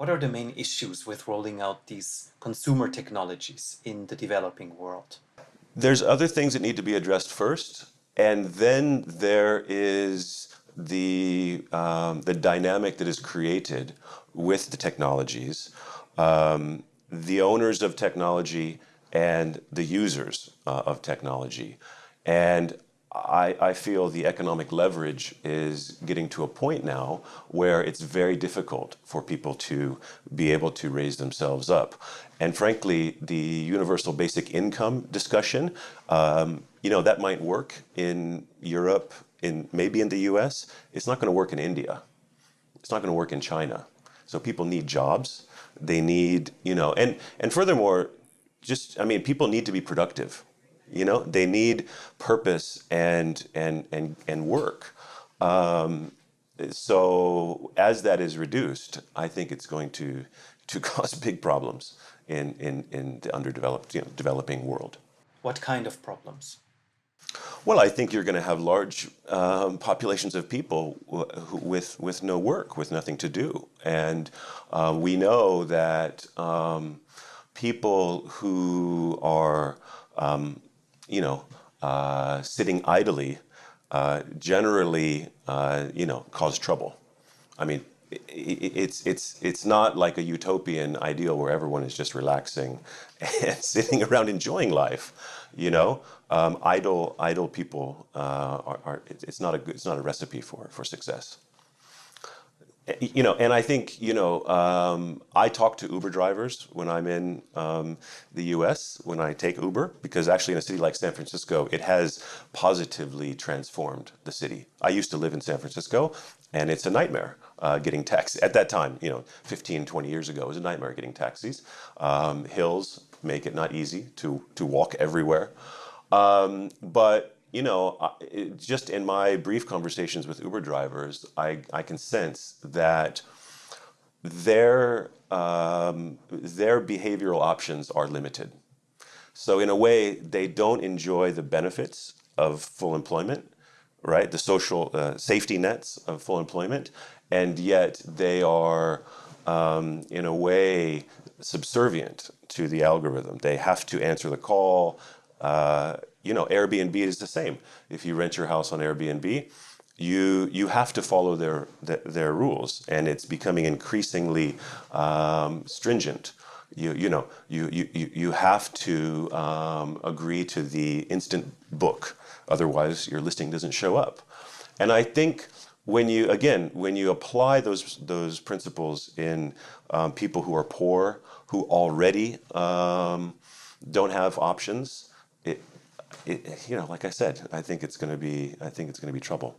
What are the main issues with rolling out these consumer technologies in the developing world? There's other things that need to be addressed first, and then there is the dynamic that is created with the technologies, the owners of technology and the users of technology. And I feel the economic leverage is getting to a point now where it's very difficult for people to be able to raise themselves up. And frankly, the universal basic income discussion, that might work in Europe, maybe in the US. It's not going to work in India. It's not going to work in China. So people need jobs. They need, and furthermore, people need to be productive. They need purpose and work. So as that is reduced, I think it's going to cause big problems in the underdeveloped, developing world. What kind of problems? Well, I think you're going to have large populations of people with no work, with nothing to do, and we know that people who are sitting idly generally, cause trouble. I mean, it's not like a utopian ideal where everyone is just relaxing and sitting around enjoying life. Idle people it's not a recipe for success. And I think, I talk to Uber drivers when I'm in the US, when I take Uber, because actually in a city like San Francisco, it has positively transformed the city. I used to live in San Francisco, and it's a nightmare getting taxis. At that time, 15, 20 years ago, it was a nightmare getting taxis. Hills make it not easy to walk everywhere. But just in my brief conversations with Uber drivers, I can sense that their behavioral options are limited. So in a way, they don't enjoy the benefits of full employment, right? The social safety nets of full employment, and yet they are, in a way, subservient to the algorithm. They have to answer the call. Airbnb is the same. If you rent your house on Airbnb, you have to follow their rules, and it's becoming increasingly stringent. You have to agree to the instant book, otherwise your listing doesn't show up. And I think when you apply those principles in people who are poor, who already don't have options, like I said, I think it's going to be trouble.